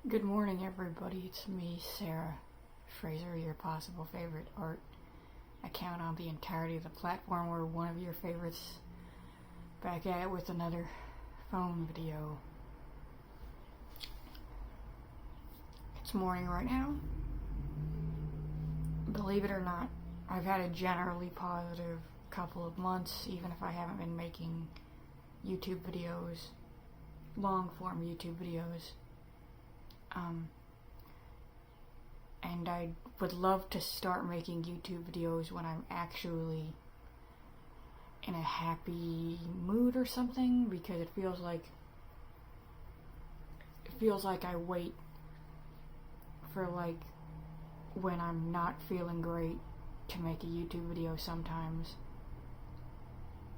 Good morning, everybody. It's me, Sarah Fraser, your possible favorite art account on the entirety of the platform, or one of your favorites. Back at it with another phone video. It's morning right now. Believe it or not, I've had a generally positive couple of months, even if I haven't been making YouTube videos, long-form YouTube videos. And I would love to start making YouTube videos when I'm actually in a happy mood or something, because it feels like I wait for when I'm not feeling great to make a YouTube video sometimes.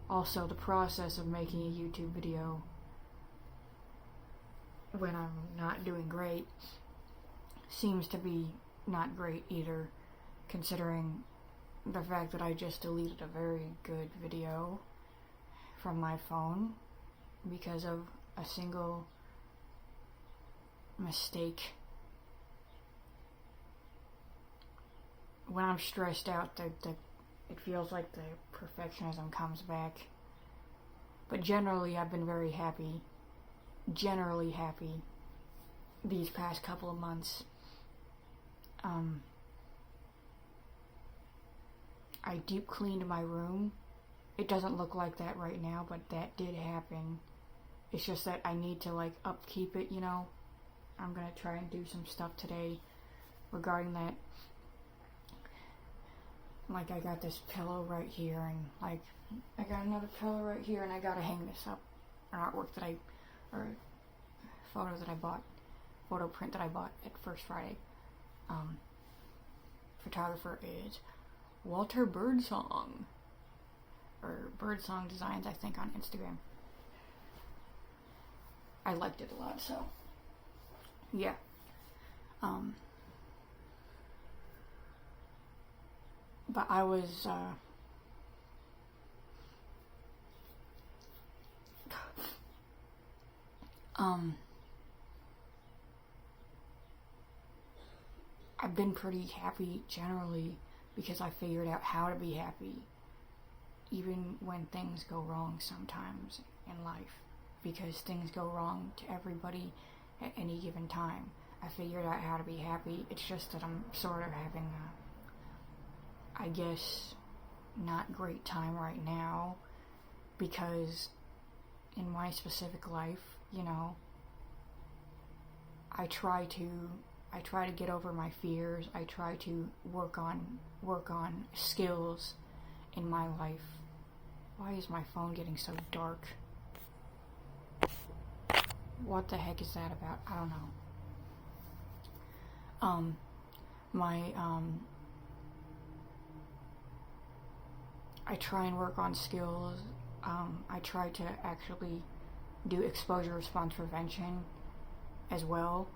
Also, the process of making a YouTube video when I'm not doing great seems to be not great either, considering the fact that I just deleted a very good video from my phone because of a single mistake. When I'm stressed out, it feels like the perfectionism comes back. But generally, I've been very happy. Generally happy these past couple of months. I deep cleaned my room. It doesn't look like that right now, but that did happen. It's just that I need to upkeep it, you know. I'm gonna try and do some stuff today regarding that. I got this pillow right here, and I got another pillow right here, and I gotta hang this up. An artwork or photo print that I bought at First Friday. Photographer is Walter Birdsong, or Birdsong Designs, I think, on Instagram. I liked it a lot, so yeah. But I was I've been pretty happy generally because I figured out how to be happy even when things go wrong sometimes in life, because things go wrong to everybody at any given time. I figured out how to be happy. It's just that I'm sort of having a, I guess, not great time right now, because in my specific life, you know, I try to get over my fears. I try to work on skills in my life. Why is my phone getting so dark? What the heck is that about? I don't know. I try and work on skills. I try to actually do exposure response prevention as well,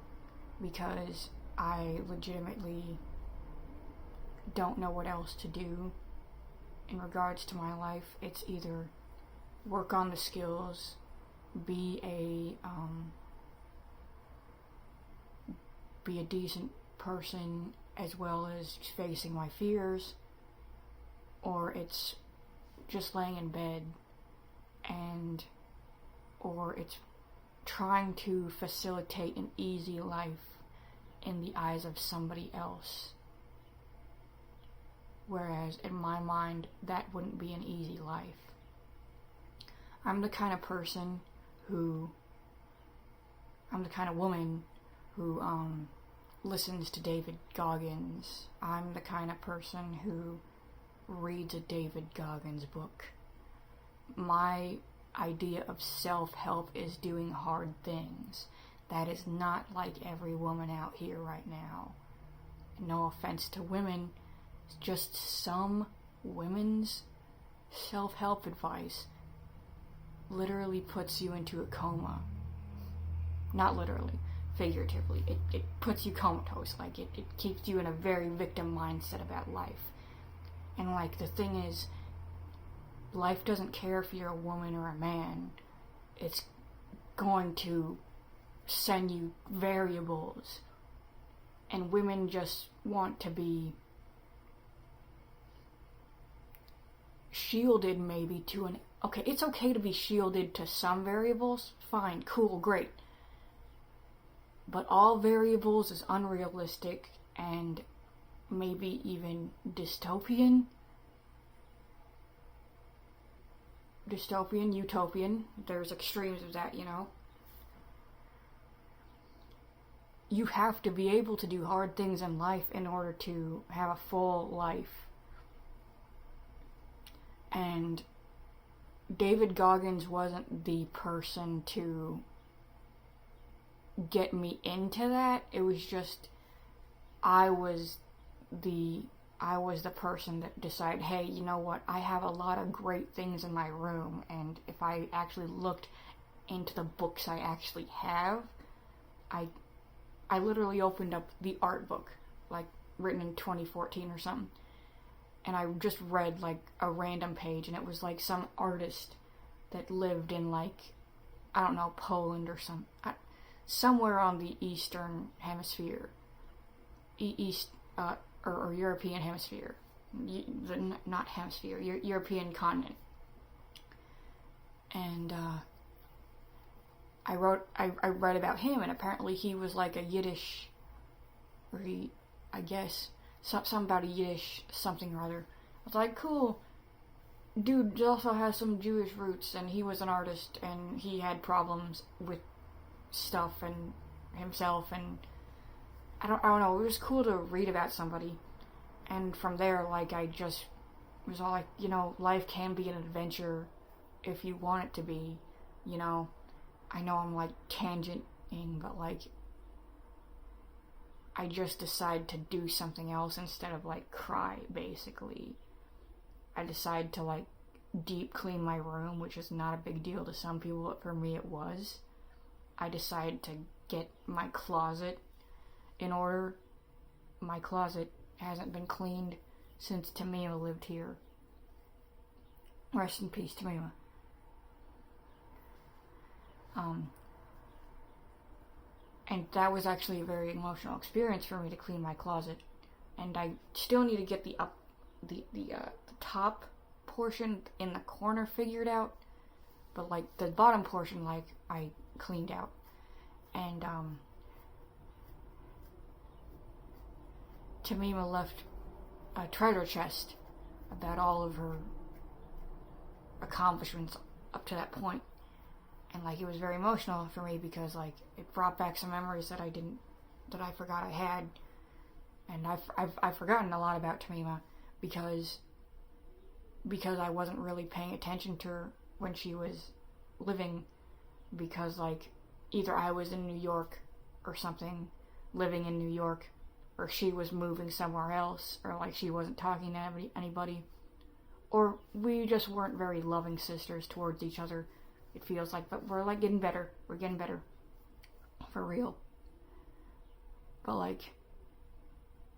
because I legitimately don't know what else to do in regards to my life. It's either work on the skills, be a decent person, as well as facing my fears, or it's just laying in bed, or it's trying to facilitate an easy life in the eyes of somebody else. Whereas in my mind, that wouldn't be an easy life. I'm the kind of woman who listens to David Goggins. I'm the kind of person who reads a David Goggins book. My idea of self-help is doing hard things. That is not like every woman out here right now. No offense to women, it's just some women's self-help advice literally puts you into a coma. Not literally, figuratively. It puts you comatose. It keeps you in a very victim mindset about life. And the thing is, life doesn't care if you're a woman or a man. It's going to send you variables, and women just want to be shielded maybe to an... Okay, it's okay to be shielded to some variables. Fine, cool, great. But all variables is unrealistic and maybe even dystopian. Dystopian, utopian. There's extremes of that, you know. You have to be able to do hard things in life in order to have a full life. And David Goggins wasn't the person to get me into that. It was just I was the person that decided, hey, you know what, I have a lot of great things in my room, and if I actually looked into the books I actually have, I literally opened up the art book, like written in 2014 or something, and I just read like a random page, and it was like some artist that lived in like, I don't know, Poland or somewhere on the Eastern Hemisphere, or European Hemisphere, not hemisphere, European continent. And I read about him, and apparently he was like a Yiddish, or I guess, something about a Yiddish something or other. I was like, cool. Dude also has some Jewish roots, and he was an artist, and he had problems with stuff and himself, and I don't know, it was cool to read about somebody. And from there, like, I just was all like, you know, life can be an adventure if you want it to be, you know. I know I'm like tangenting, but like, I just decided to do something else instead of like cry, basically. I decided to like deep clean my room, which is not a big deal to some people, but for me it was. I decided to get my closet in order. My closet hasn't been cleaned since Tamima lived here. Rest in peace, Tamima. And that was actually a very emotional experience for me to clean my closet. And I still need to get the top portion in the corner figured out, but like the bottom portion, like, I cleaned out. And Tamima left a treasure chest about all of her accomplishments up to that point. And like, it was very emotional for me because like it brought back some memories that I forgot I had. And I've forgotten a lot about Tamima because I wasn't really paying attention to her when she was living, because like either I was in New York or something, living in New York, or she was moving somewhere else, or like she wasn't talking to anybody, or we just weren't very loving sisters towards each other, it feels like. But we're like getting better. We're getting better. For real. But like,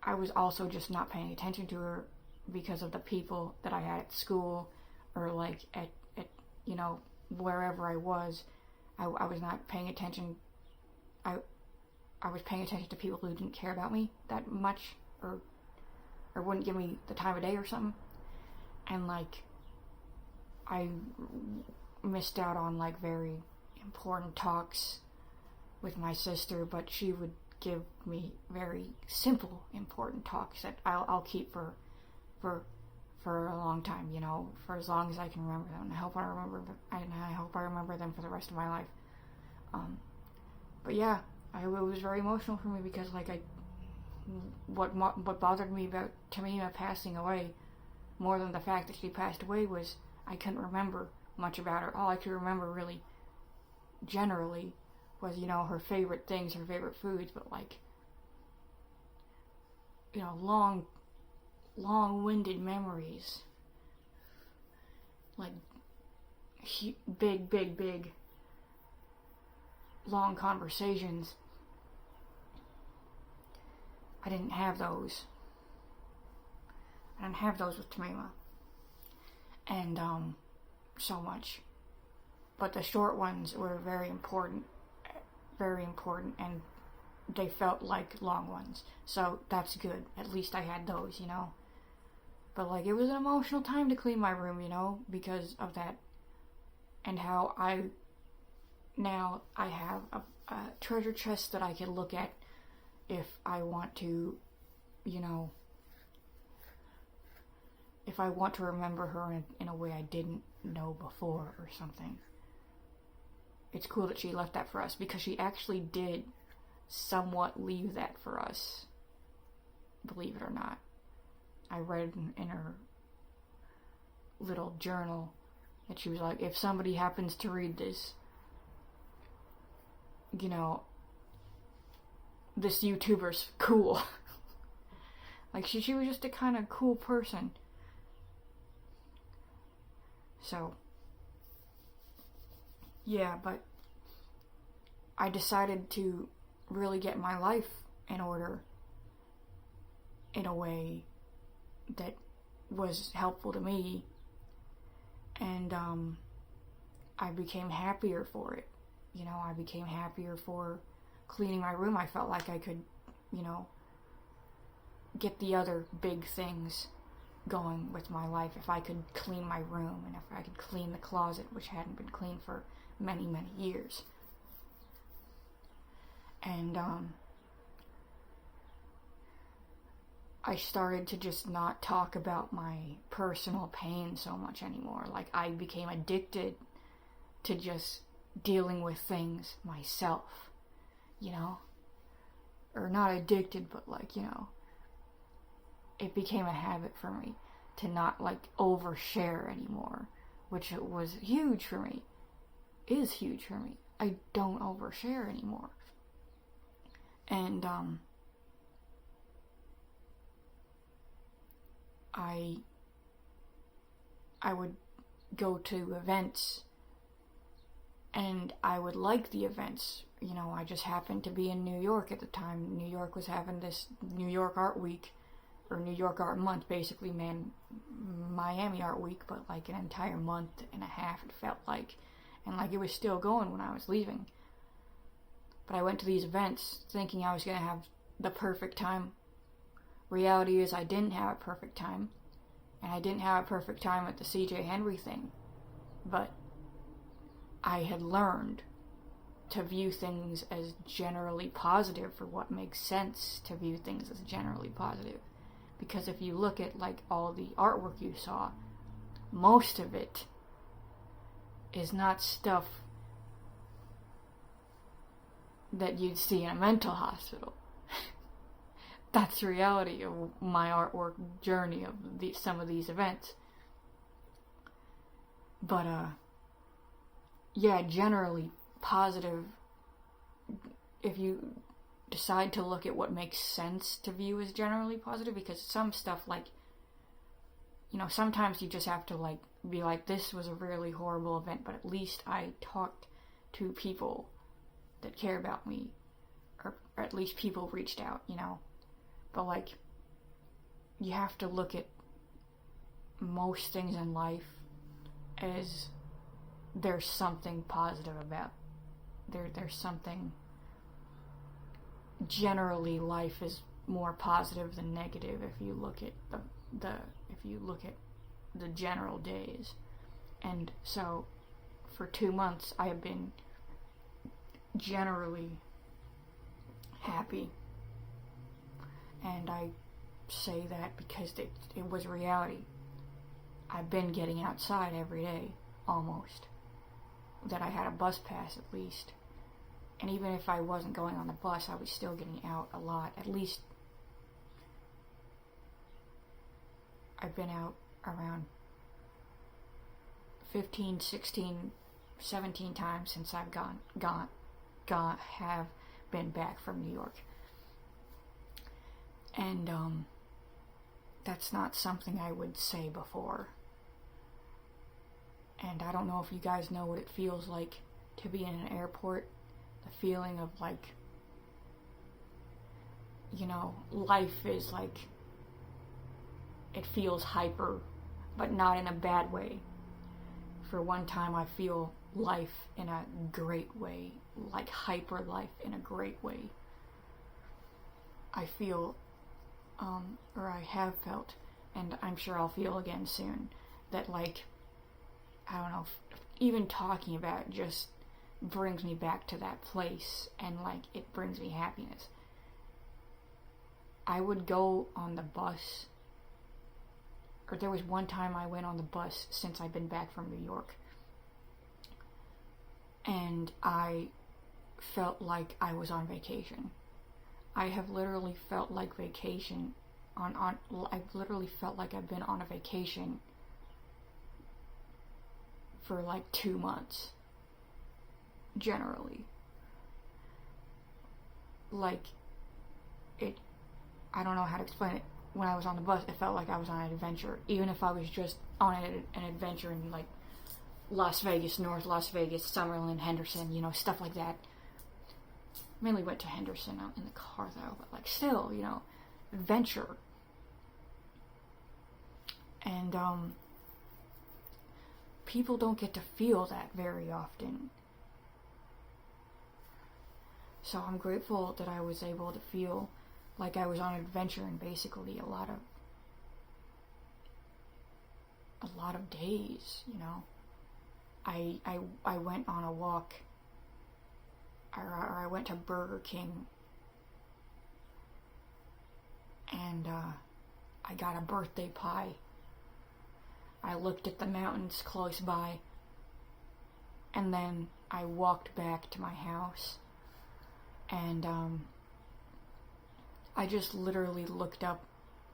I was also just not paying attention to her because of the people that I had at school, or like at you know, wherever I was. I was not paying attention. I was paying attention to people who didn't care about me that much, or wouldn't give me the time of day or something. And like, I missed out on like very important talks with my sister, but she would give me very simple important talks that I'll keep for a long time, you know, for as long as I can remember them. And I hope I remember them for the rest of my life. But yeah, it was very emotional for me because like what bothered me about Tamima passing away more than the fact that she passed away was I couldn't remember much about her. All I could remember really generally was, you know, her favorite things, her favorite foods, but like, you know, long-winded memories, like big long conversations. I didn't have those. I didn't have those with Tamima. And so much. But the short ones were very important very important, and they felt like long ones. So that's good. At least I had those, you know. But like, it was an emotional time to clean my room, you know, because of that. And how now I have a treasure chest that I can look at if I want to, you know, if I want to remember her in a way I didn't know before or something. It's cool that she left that for us, because she actually did somewhat leave that for us, believe it or not. I read in her little journal that she was like, if somebody happens to read this, you know, this YouTuber's cool. Like, she was just a kind of cool person. So, yeah, but I decided to really get my life in order in a way that was helpful to me, and I became happier for it. You know, I became happier for cleaning my room. I felt like I could, you know, get the other big things going with my life if I could clean my room, and if I could clean the closet, which hadn't been cleaned for many, many years. And I started to just not talk about my personal pain so much anymore. Like, I became addicted to just dealing with things myself, you know? Or not addicted, but like, you know, it became a habit for me to not like overshare anymore, which was huge for me. Is huge for me. I don't overshare anymore. And I would go to events, and I would like the events. You know, I just happened to be in New York at the time. New York was having this New York Art Week, or New York Art Month, basically, Miami Art Week, but like an entire month and a half it felt like. And like, it was still going when I was leaving. But I went to these events thinking I was going to have the perfect time. Reality is I didn't have a perfect time. And I didn't have a perfect time at the C.J. Henry thing. But I had learned to view things as generally positive, for what makes sense to view things as generally positive. Because if you look at like all the artwork you saw, most of it is not stuff that you'd see in a mental hospital. That's the reality of my artwork journey of some of these events. But yeah, generally positive. If you decide to look at what makes sense to view as generally positive, because some stuff, like, you know, sometimes you just have to like be like, this was a really horrible event, but at least I talked to people that care about me, or at least people reached out, you know. But like, you have to look at most things in life as there's something positive about. There's something. Generally, life is more positive than negative if you look at the general days. And so, for 2 months, I have been generally happy. And I say that because it was reality. I've been getting outside every day, almost. That I had a bus pass, at least. And even if I wasn't going on the bus, I was still getting out a lot. At least I've been out around 15, 16, 17 times since I've have been back from New York. And that's not something I would say before. And I don't know if you guys know what it feels like to be in an airport. The feeling of like, you know, life is like, it feels hyper, but not in a bad way. For one time I feel life in a great way, like hyper life in a great way. I feel, or I have felt, and I'm sure I'll feel again soon, that like, I don't know, even talking about it just brings me back to that place, and like, it brings me happiness. I would go on the bus, or there was one time I went on the bus since I've been back from New York, and I felt like I was on vacation. I have literally felt like vacation I've literally felt like I've been on a vacation for like 2 months. Generally. Like, I don't know how to explain it. When I was on the bus, it felt like I was on an adventure. Even if I was just on an adventure in like Las Vegas, North Las Vegas, Summerlin, Henderson, you know, stuff like that. Mainly went to Henderson out in the car though, but like still, you know, adventure. And people don't get to feel that very often. So I'm grateful that I was able to feel like I was on an adventure in basically a lot of days, you know. I went on a walk, or I went to Burger King, and I got a birthday pie. I looked at the mountains close by, and then I walked back to my house, and I just literally looked up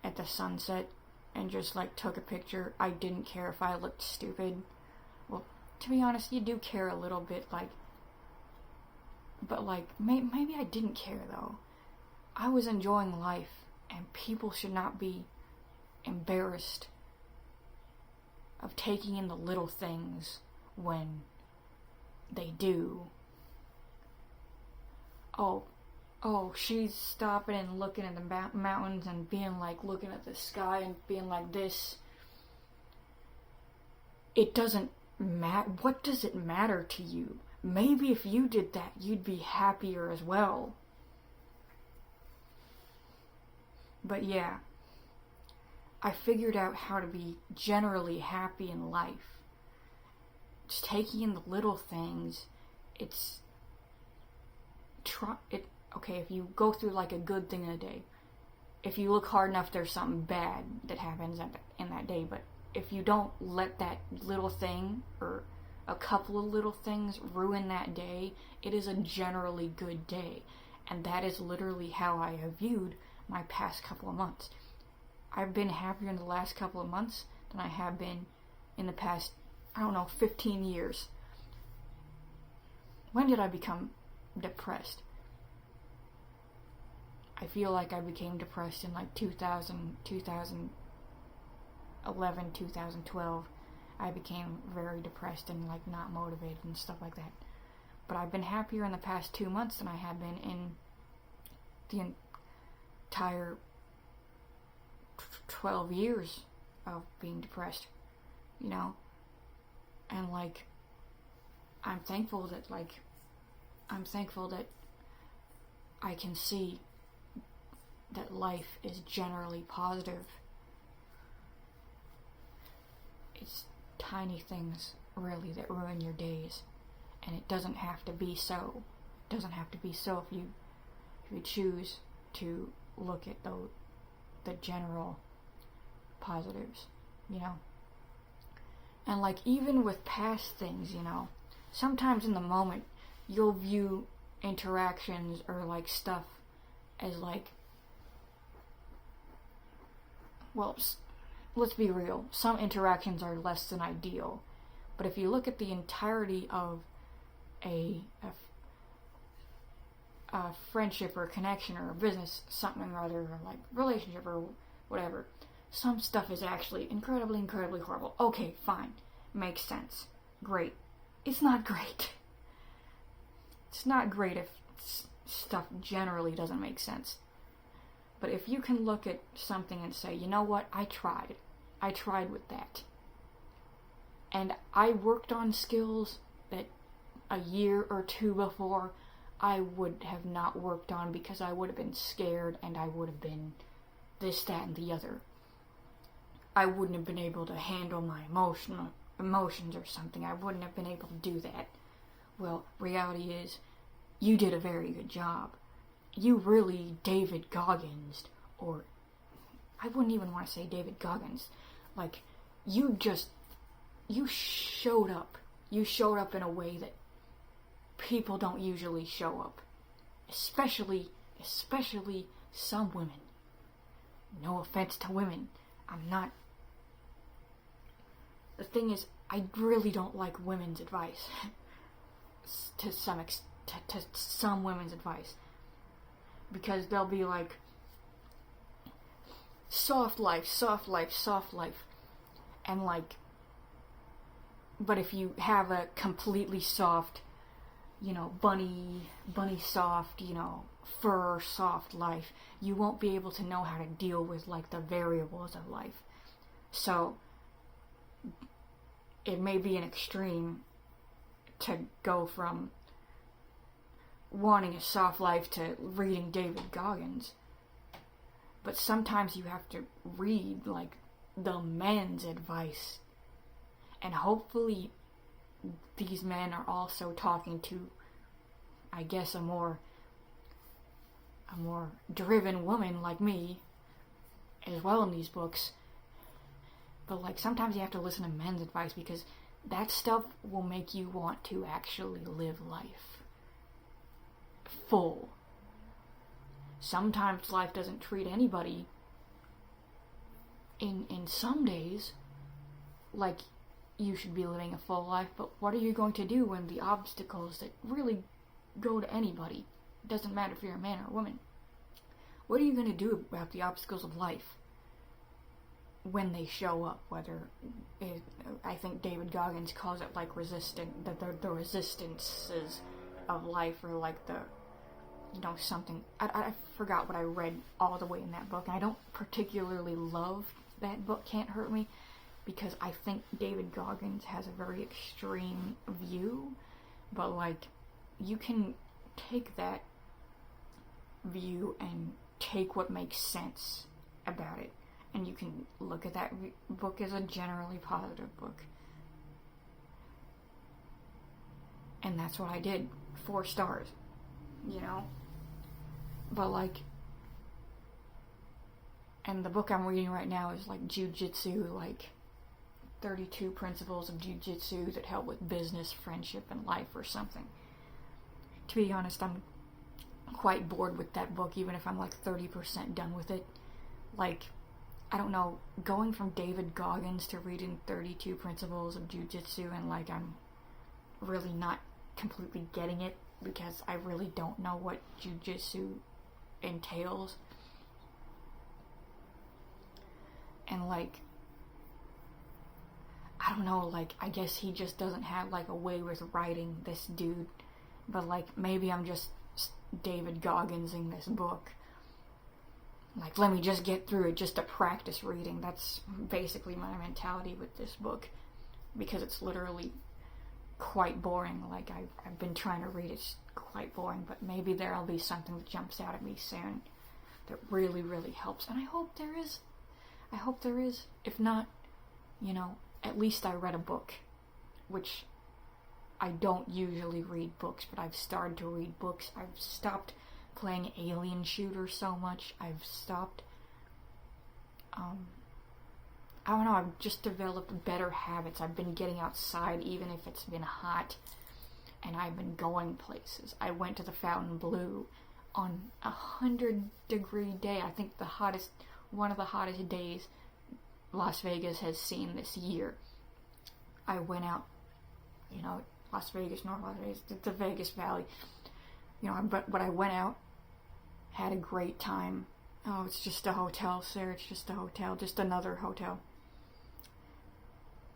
at the sunset and just like took a picture. I didn't care if I looked stupid. Well, to be honest, you do care a little bit, like, but like, maybe I didn't care though. I was enjoying life, and people should not be embarrassed of taking in the little things when they do. Oh, she's stopping and looking at the mountains and being like, looking at the sky and being like this. It doesn't matter. What does it matter to you? Maybe if you did that, you'd be happier as well. But yeah, I figured out how to be generally happy in life. Just taking in the little things. Okay, if you go through like a good thing in a day, if you look hard enough, there's something bad that happens in that day. But if you don't let that little thing or a couple of little things ruin that day, it is a generally good day. And that is literally how I have viewed my past couple of months. I've been happier in the last couple of months than I have been in the past, 15 years. When did I become depressed? I feel like I became depressed in like 2011, 2012. I became very depressed and like not motivated and stuff like that. But I've been happier in the past 2 months than I have been in the entire 12 years of being depressed, you know. And like, I'm thankful that I can see that life is generally positive. It's tiny things, really, that ruin your days. And it doesn't have to be so. It doesn't have to be so if you choose to look at the general positives, you know. And like, even with past things, you know, sometimes in the moment, you'll view interactions or like stuff as like, well, let's be real, some interactions are less than ideal. But if you look at the entirety of a friendship or a connection or a business, something or other, or like relationship or whatever, some stuff is actually incredibly, incredibly horrible. Okay, fine. Makes sense. Great. It's not great. It's not great if stuff generally doesn't make sense. But if you can look at something and say, you know what, I tried with that. And I worked on skills that a year or two before, I would have not worked on because I would have been scared and I would have been this, that, and the other. I wouldn't have been able to handle my emotions or something. I wouldn't have been able to do that. Well, reality is, you did a very good job. You really David Goggins, or I wouldn't even want to say David Goggins. Like, you showed up. You showed up in a way that people don't usually show up. Especially some women. No offense to women. I'm not... The thing is, I really don't like women's advice. to some women's advice. Because they'll be like, soft life, soft life, soft life. And like, but if you have a completely soft, bunny soft, fur soft life, you won't be able to know how to deal with like the variables of life. So it may be an extreme to go from wanting a soft life to reading David Goggins. But sometimes you have to read like the men's advice. And hopefully these men are also talking to, I guess, a more driven woman like me as well in these books. But like, sometimes you have to listen to men's advice because that stuff will make you want to actually live life full. Sometimes life doesn't treat anybody in some days like you should be living a full life, but what are you going to do when the obstacles that really go to anybody, it doesn't matter if you're a man or a woman, what are you going to do about the obstacles of life when they show up? I think David Goggins calls it like the resistances of life, or like the, something. I forgot what I read all the way in that book, and I don't particularly love that book, Can't Hurt Me, because I think David Goggins has a very extreme view, but like, you can take that view and take what makes sense about it, and you can look at that book as a generally positive book. And that's what I did. 4 stars. But like, and the book I'm reading right now is like jujitsu, like 32 principles of jujitsu that help with business, friendship, and life, or something. To be honest, I'm quite bored with that book, even if I'm like 30% done with it. Like, I don't know, going from David Goggins to reading 32 principles of jujitsu, and like, I'm really not completely getting it because I really don't know what jujitsu entails. And like, I don't know, like, I guess he just doesn't have like a way with writing, this dude. But like, maybe I'm just David Gogginsing this book. Like, let me just get through it just to practice reading. That's basically my mentality with this book, because it's literally quite boring. Like, I've been trying to read it, it's quite boring, but maybe there'll be something that jumps out at me soon that really, really helps. And I hope there is. If not, at least I read a book, which I don't usually read books, but I've started to read books. I've stopped playing Alien Shooter so much. I've stopped, I don't know, I've just developed better habits. I've been getting outside even if it's been hot, and I've been going places. I went to the Fontainebleau on 100-degree day. I think one of the hottest days Las Vegas has seen this year. I went out, Las Vegas, North Las Vegas, the Vegas Valley, but I went out, had a great time. Oh, it's just a hotel, Sarah, it's just a hotel, just another hotel.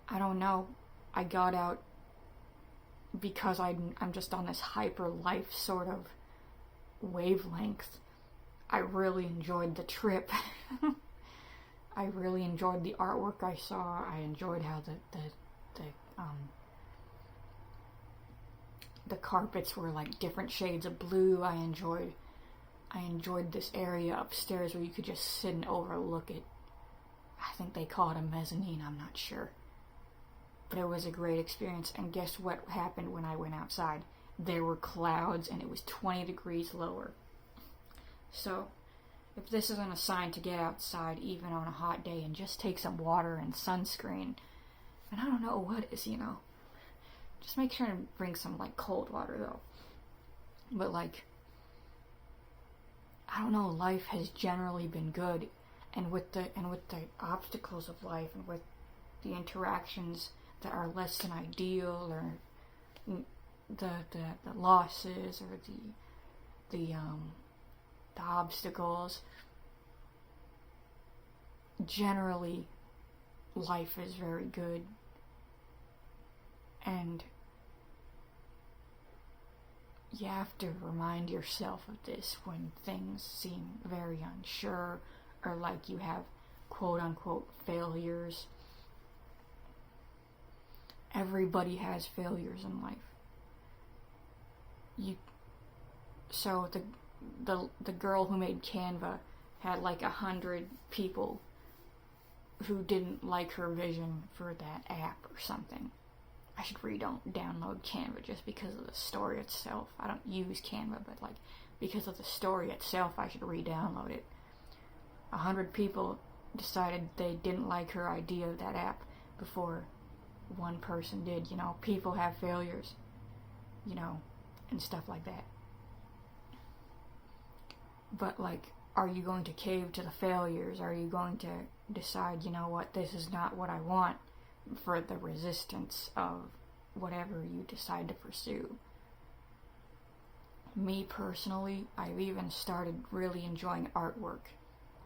I don't know, I got out because I'm just on this hyper life sort of wavelength. I really enjoyed the trip. I really enjoyed the artwork I saw. I enjoyed how the carpets were like different shades of blue. I enjoyed this area upstairs where you could just sit and overlook it. I think they call it a mezzanine, I'm not sure. But it was a great experience, and guess what happened when I went outside? There were clouds, and it was 20 degrees lower. So, if this isn't a sign to get outside even on a hot day and just take some water and sunscreen, and I don't know what is, just make sure to bring some, cold water, though. But, I don't know, life has generally been good, and with the obstacles of life, and with the interactions that are less than ideal, or the losses, or the obstacles, generally life is very good. And you have to remind yourself of this when things seem very unsure, or like you have quote-unquote failures. Everybody has failures in life. So the girl who made Canva had 100 people who didn't like her vision for that app or something. I should download Canva just because of the story itself. I don't use Canva, but because of the story itself, I should re-download it. 100 people decided they didn't like her idea of that app before one person did. People have failures, and stuff like that. But are you going to cave to the failures? Are you going to decide, this is not what I want, for the resistance of whatever you decide to pursue? Me personally, I've even started really enjoying artwork.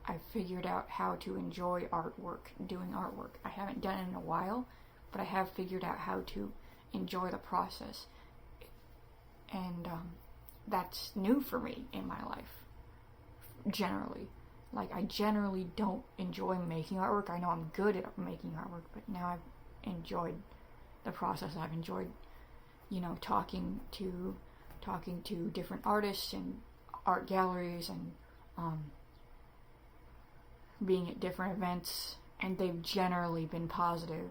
I've figured out how to enjoy doing artwork. I haven't done it in a while, but I have figured out how to enjoy the process. And that's new for me in my life, generally. I generally don't enjoy making artwork. I know I'm good at making artwork, but now I've enjoyed the process. I've enjoyed, talking to different artists and art galleries, and being at different events, and they've generally been positive.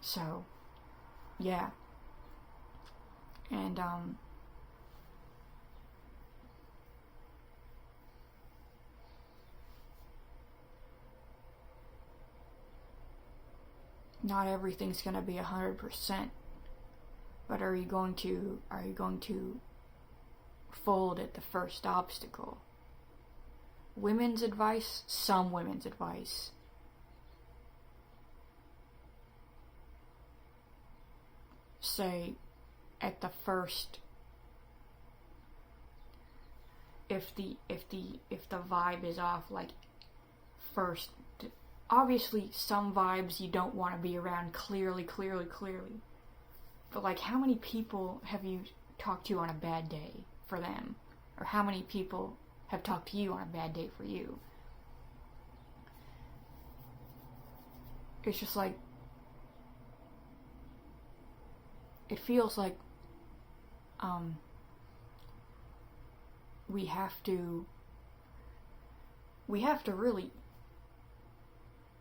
So, yeah. And not everything's gonna be 100%, but are you going to fold at the first obstacle? Some women's advice say at the first, if the vibe is off, first, obviously some vibes you don't want to be around clearly, but how many people have you talked to on a bad day for them, or how many people have talked to you on a bad day for you? It's just it feels like we have to really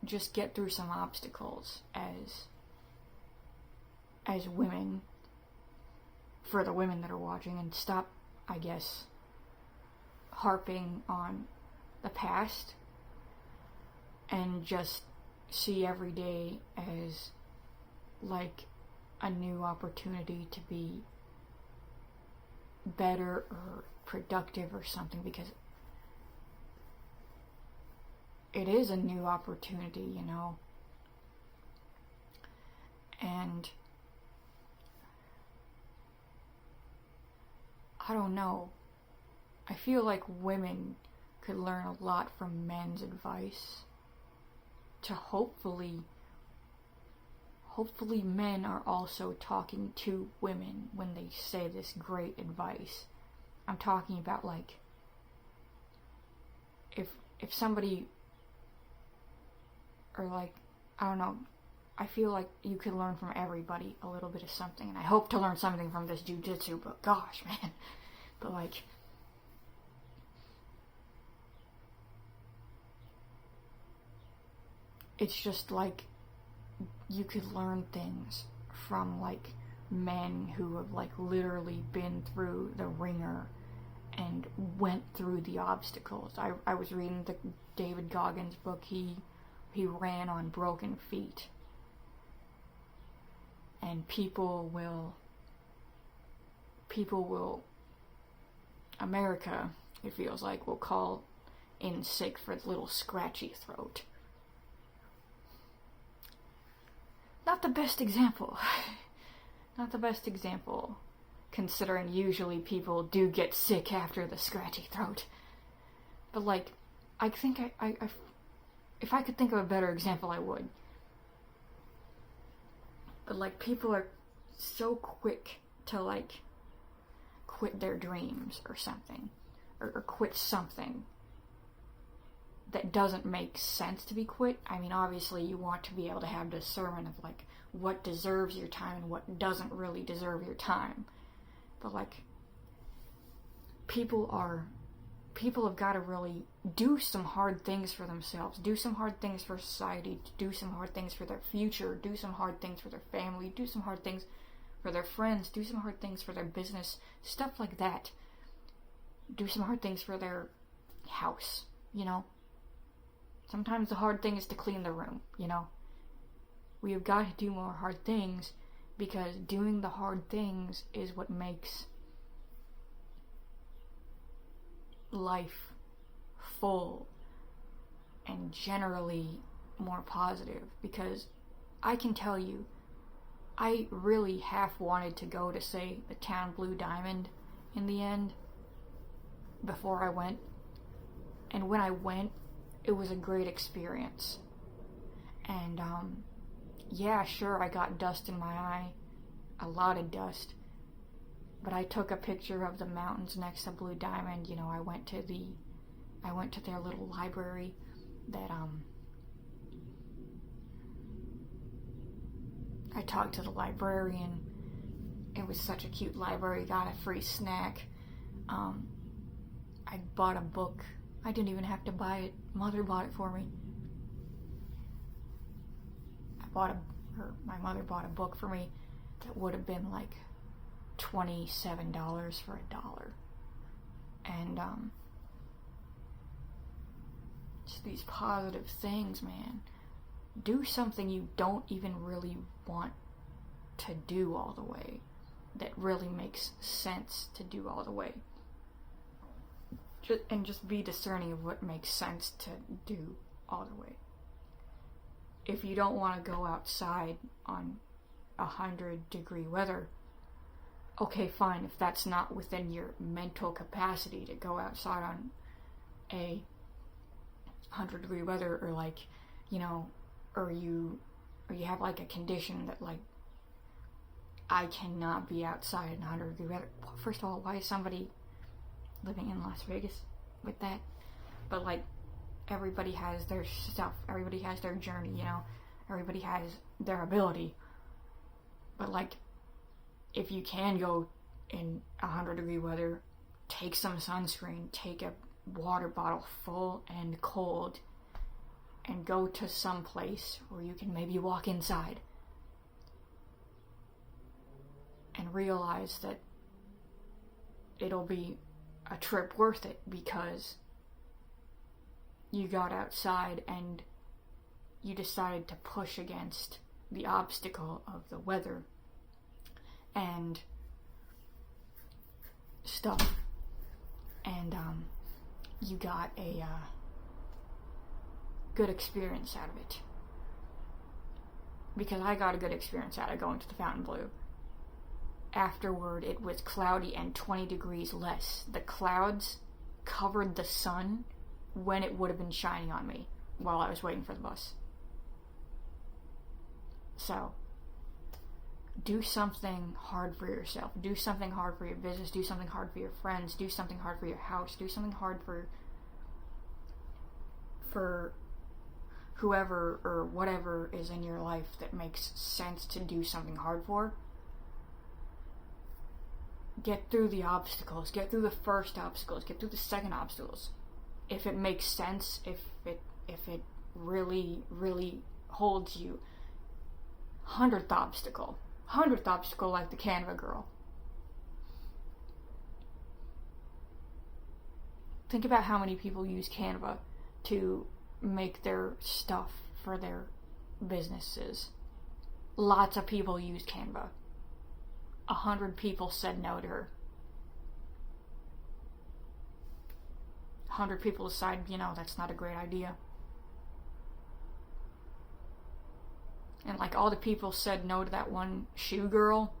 just get through some obstacles as women, for the women that are watching, and stop, I guess, harping on the past, and just see every day as a new opportunity to be better or productive or something, because it is a new opportunity, and I don't know, I feel like women could learn a lot from men's advice, to hopefully men are also talking to women when they say this great advice. I'm talking about if somebody, or I don't know, I feel like you could learn from everybody a little bit of something, and I hope to learn something from this jujitsu, but gosh, man. But like, it's just like, you could learn things from like men who have like literally been through the ringer and went through the obstacles. I was reading the David Goggins book. He ran on broken feet. And people will, America, it feels like, will call in sick for the little scratchy throat. Not the best example. Not the best example, considering usually people do get sick after the scratchy throat. But like, I think if I could think of a better example, I would. But like, people are so quick to like quit their dreams or something, or quit something that doesn't make sense to be quit. I mean, obviously you want to be able to have discernment of like what deserves your time and what doesn't really deserve your time. But like, people have got to really do some hard things for themselves, do some hard things for society, do some hard things for their future, do some hard things for their family, do some hard things for their friends, do some hard things for their business, stuff like that. Do some hard things for their house, you know? Sometimes the hard thing is to clean the room, you know? We have got to do more hard things, because doing the hard things is what makes life full and generally more positive. Because I can tell you, I really half wanted to go to, say, the town Blue Diamond in the end before I went. And when I went, it was a great experience. And yeah, sure, I got dust in my eye, a lot of dust, but I took a picture of the mountains next to Blue Diamond. You know, I went to their little library that I talked to the librarian. It was such a cute library. Got a free snack. I bought a book. I didn't even have to buy it. Mother bought it for me. My mother bought a book for me that would have been like $27 for $1. And just these positive things, man. Do something you don't even really want to do all the way, that really makes sense to do all the way. Just be discerning of what makes sense to do all the way. If you don't want to go outside on 100-degree weather, okay, fine. If that's not within your mental capacity to go outside on a 100-degree weather, or like, you know, or you have like a condition that like, I cannot be outside in 100-degree weather. First of all, why is somebody living in Las Vegas with that? But like, everybody has their stuff, everybody has their journey, you know, everybody has their ability. But like, if you can go in 100-degree weather, take some sunscreen, take a water bottle full and cold, and go to some place where you can maybe walk inside and realize that it'll be a trip worth it, because you got outside and you decided to push against the obstacle of the weather and stuff, and you got a good experience out of it. Because I got a good experience out of going to the Fontainebleau. Afterward, it was cloudy and 20 degrees less. The clouds covered the sun when it would have been shining on me while I was waiting for the bus. So, do something hard for yourself. Do something hard for your business. Do something hard for your friends. Do something hard for your house. Do something hard for whoever or whatever is in your life that makes sense to do something hard for. Get through the obstacles, get through the first obstacles, get through the second obstacles. If it makes sense, if it really, really holds you. 100th obstacle like the Canva girl. Think about how many people use Canva to make their stuff for their businesses. Lots of people use Canva. 100 people said no to her. 100 people decide, that's not a great idea. And like all the people said no to that one shoe girl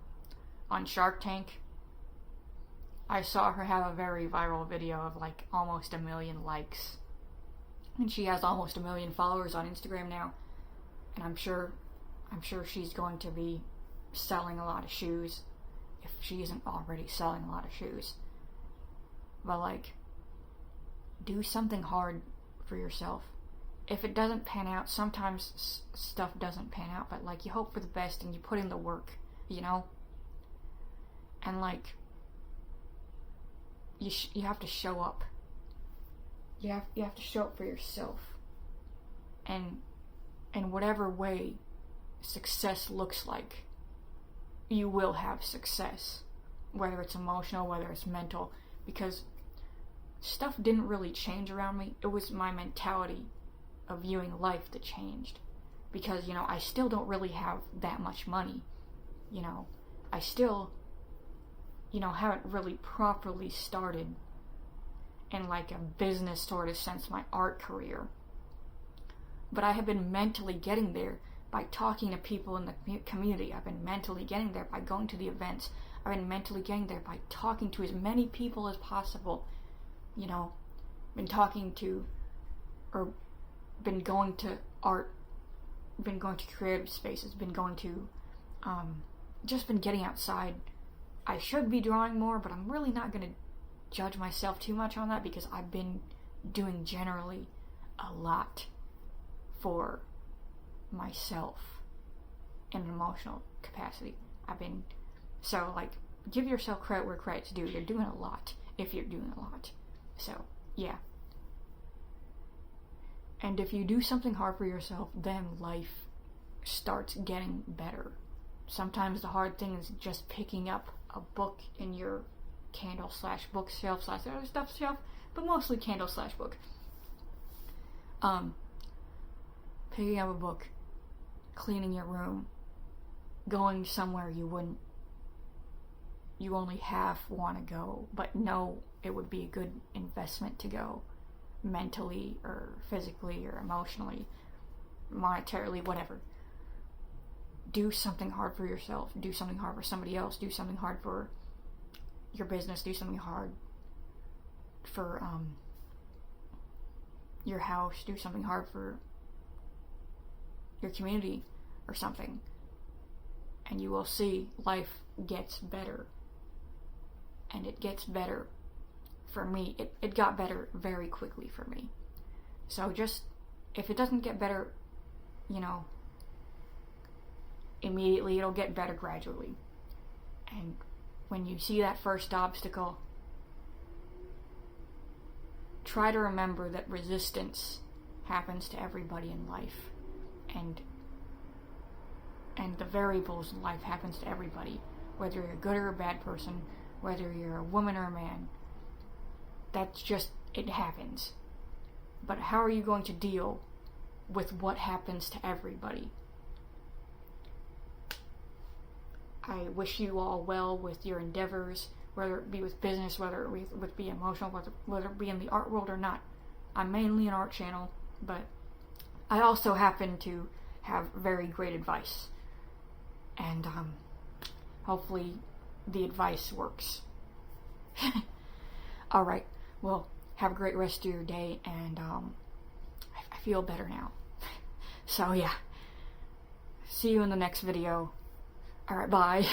on Shark Tank. I saw her have a very viral video of like almost 1 million likes. And she has almost 1 million followers on Instagram now. And I'm sure she's going to be selling a lot of shoes, if she isn't already selling a lot of shoes. But like, do something hard for yourself. If it doesn't pan out, sometimes stuff doesn't pan out, but like you hope for the best and you put in the work, And like, you have to show up. You have to show up for yourself. And in whatever way success looks like, you will have success. Whether it's emotional, whether it's mental. Because stuff didn't really change around me. It was my mentality of viewing life that changed. Because, I still don't really have that much money. I still, haven't really properly started in like a business sort of sense, my art career. But I have been mentally getting there by talking to people in the community. I've been mentally getting there by going to the events. I've been mentally getting there by talking to as many people as possible. Been talking to, or been going to art, been going to creative spaces, been going to, just been getting outside. I should be drawing more, but I'm really not going to judge myself too much on that because I've been doing generally a lot for myself in an emotional capacity. So like, give yourself credit where credit's due. You're doing a lot if you're doing a lot. So, yeah. And if you do something hard for yourself, then life starts getting better. Sometimes the hard thing is just picking up a book in your candle/bookshelf/other stuff shelf, but mostly candle/book. Picking up a book, cleaning your room, going somewhere you only half want to go, but know it would be a good investment to go, mentally or physically or emotionally, monetarily, whatever. Do something hard for yourself, do something hard for somebody else, do something hard for your business, do something hard for your house, do something hard for your community or something, and you will see life gets better. And it gets better for me. It got better very quickly for me. So just, if it doesn't get better, immediately, it'll get better gradually. And when you see that first obstacle, try to remember that resistance happens to everybody in life. And the variables in life happens to everybody. Whether you're a good or a bad person, whether you're a woman or a man. That's just, it happens. But how are you going to deal with what happens to everybody? I wish you all well with your endeavors, whether it be with business, whether it be emotional, whether it be in the art world or not. I'm mainly an art channel, but I also happen to have very great advice. And hopefully the advice works. Alright, well, have a great rest of your day, and I feel better now. So yeah, see you in the next video. Alright, bye.